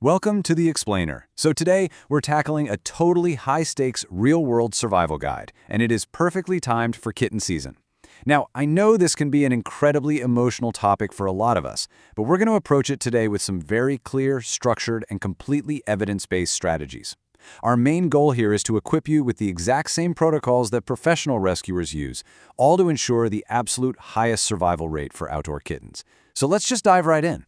Welcome to The Explainer. So today, we're tackling a totally high-stakes, real-world survival guide, and it is perfectly timed for kitten season. Now, I know this can be an incredibly emotional topic for a lot of us, but we're going to approach it today with some very clear, structured, and completely evidence-based strategies. Our main goal here is to equip you with the exact same protocols that professional rescuers use, all to ensure the absolute highest survival rate for outdoor kittens. So let's just dive right in.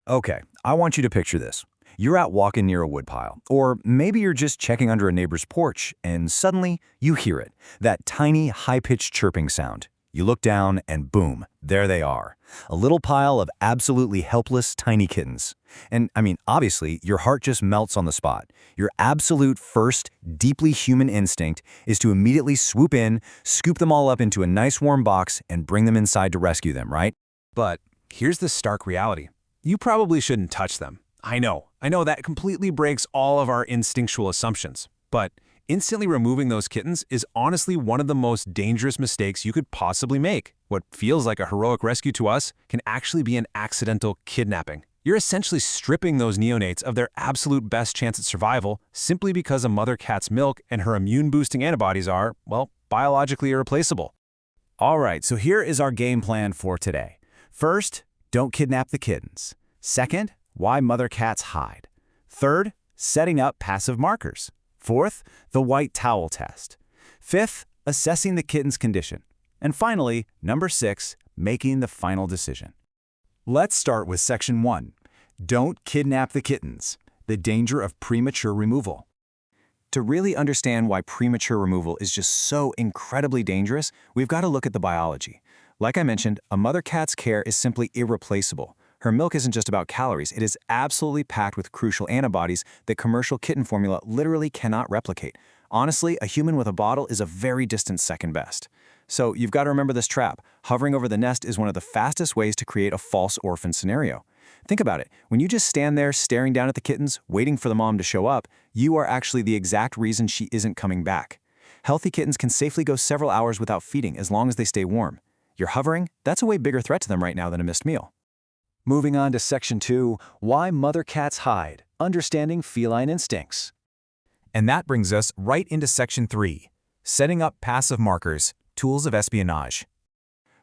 Okay, I want you to picture this. You're out walking near a woodpile, or maybe you're just checking under a neighbor's porch, and suddenly you hear it, that tiny, high-pitched chirping sound. You look down, and boom, there they are. A little pile of absolutely helpless, tiny kittens. And, obviously, your heart just melts on the spot. Your absolute first, deeply human instinct is to immediately swoop in, scoop them all up into a nice warm box, and bring them inside to rescue them, right? But here's the stark reality. You probably shouldn't touch them. I know that completely breaks all of our instinctual assumptions. But instantly removing those kittens is honestly one of the most dangerous mistakes you could possibly make. What feels like a heroic rescue to us can actually be an accidental kidnapping. You're essentially stripping those neonates of their absolute best chance at survival simply because a mother cat's milk and her immune-boosting antibodies are, well, biologically irreplaceable. All right, so here is our game plan for today. First, don't kidnap the kittens. Second, why mother cats hide. Third, setting up passive markers. Fourth, the white towel test. Fifth, assessing the kitten's condition. And finally, number 6, making the final decision. Let's start with Section 1. Don't kidnap the kittens. The danger of premature removal. To really understand why premature removal is just so incredibly dangerous, we've got to look at the biology. Like I mentioned, a mother cat's care is simply irreplaceable. Her milk isn't just about calories, it is absolutely packed with crucial antibodies that commercial kitten formula literally cannot replicate. Honestly, a human with a bottle is a very distant second best. So you've got to remember this trap. Hovering over the nest is one of the fastest ways to create a false orphan scenario. Think about it. When you just stand there staring down at the kittens, waiting for the mom to show up, you are actually the exact reason she isn't coming back. Healthy kittens can safely go several hours without feeding as long as they stay warm. You're hovering? That's a way bigger threat to them right now than a missed meal. Moving on to Section 2, Why Mother Cats Hide, Understanding Feline Instincts. And that brings us right into Section 3, Setting Up Passive Markers, Tools of Espionage.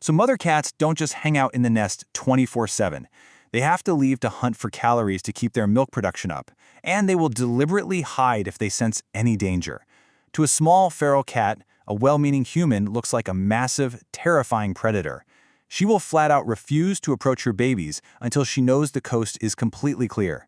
So mother cats don't just hang out in the nest 24/7. They have to leave to hunt for calories to keep their milk production up, and they will deliberately hide if they sense any danger. To a small feral cat, a well-meaning human looks like a massive, terrifying predator. She will flat out refuse to approach her babies until she knows the coast is completely clear.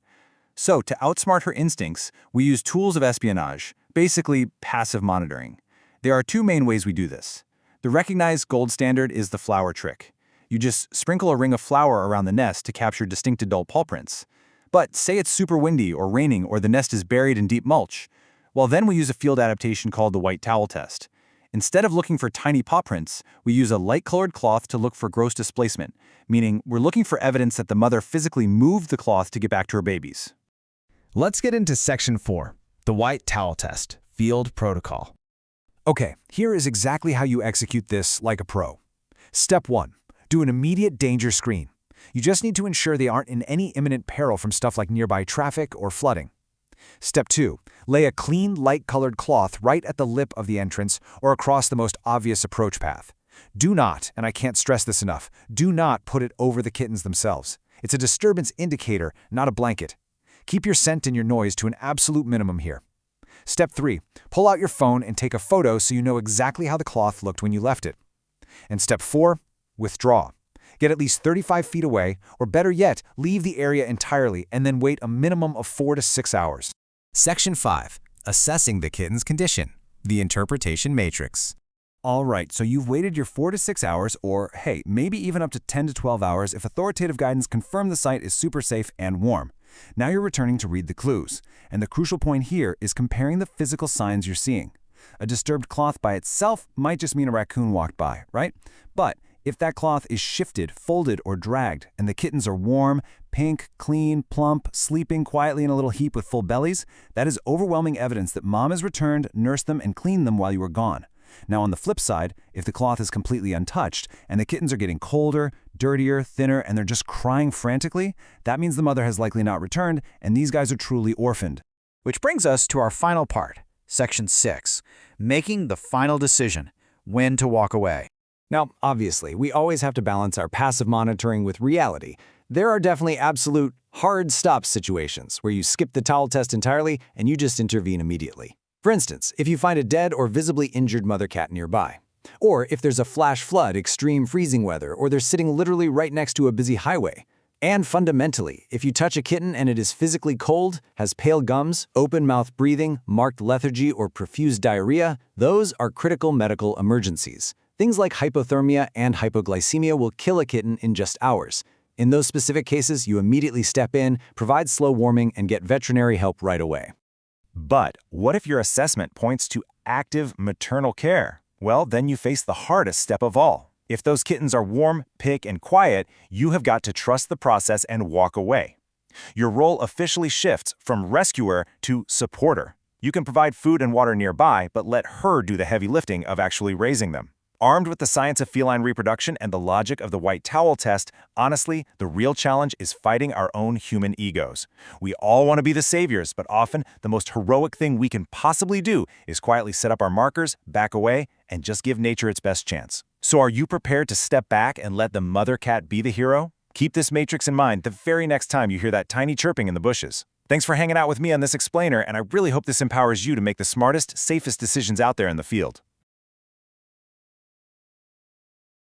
So, to outsmart her instincts, we use tools of espionage, basically passive monitoring. There are 2 main ways we do this. The recognized gold standard is the flower trick. You just sprinkle a ring of flour around the nest to capture distinct adult paw prints. But say it's super windy or raining or the nest is buried in deep mulch. Well, then we use a field adaptation called the white towel test. Instead of looking for tiny paw prints, we use a light-colored cloth to look for gross displacement, meaning we're looking for evidence that the mother physically moved the cloth to get back to her babies. Let's get into Section 4, the white towel test, field protocol. Okay, here is exactly how you execute this like a pro. Step 1, do an immediate danger screen. You just need to ensure they aren't in any imminent peril from stuff like nearby traffic or flooding. Step 2, lay a clean, light-colored cloth right at the lip of the entrance or across the most obvious approach path. Do not, and I can't stress this enough, do not put it over the kittens themselves. It's a disturbance indicator, not a blanket. Keep your scent and your noise to an absolute minimum here. Step 3, pull out your phone and take a photo so you know exactly how the cloth looked when you left it. And Step 4, withdraw. Get at least 35 feet away, or better yet, leave the area entirely and then wait a minimum of 4 to 6 hours. Section 5, Assessing the kitten's condition, the interpretation matrix. All right, so you've waited your 4 to 6 hours, or hey, maybe even up to 10 to 12 hours if authoritative guidance confirmed the site is super safe and warm. Now you're returning to read the clues, and the crucial point here is comparing the physical signs you're seeing. A disturbed cloth by itself might just mean a raccoon walked by, right? But if that cloth is shifted, folded, or dragged, and the kittens are warm, pink, clean, plump, sleeping quietly in a little heap with full bellies, that is overwhelming evidence that mom has returned, nursed them, and cleaned them while you were gone. Now, on the flip side, if the cloth is completely untouched and the kittens are getting colder, dirtier, thinner, and they're just crying frantically, that means the mother has likely not returned, and these guys are truly orphaned. Which brings us to our final part, Section 6, making the final decision, when to walk away. Now, obviously, we always have to balance our passive monitoring with reality. There are definitely absolute hard stop situations where you skip the towel test entirely and you just intervene immediately. For instance, if you find a dead or visibly injured mother cat nearby. Or if there's a flash flood, extreme freezing weather, or they're sitting literally right next to a busy highway. And fundamentally, if you touch a kitten and it is physically cold, has pale gums, open mouth breathing, marked lethargy, or profuse diarrhea, those are critical medical emergencies. Things like hypothermia and hypoglycemia will kill a kitten in just hours. In those specific cases, you immediately step in, provide slow warming, and get veterinary help right away. But what if your assessment points to active maternal care? Well, then you face the hardest step of all. If those kittens are warm, pick, and quiet, you have got to trust the process and walk away. Your role officially shifts from rescuer to supporter. You can provide food and water nearby, but let her do the heavy lifting of actually raising them. Armed with the science of feline reproduction and the logic of the white towel test, honestly, the real challenge is fighting our own human egos. We all want to be the saviors, but often the most heroic thing we can possibly do is quietly set up our markers, back away, and just give nature its best chance. So are you prepared to step back and let the mother cat be the hero? Keep this matrix in mind the very next time you hear that tiny chirping in the bushes. Thanks for hanging out with me on this explainer, and I really hope this empowers you to make the smartest, safest decisions out there in the field.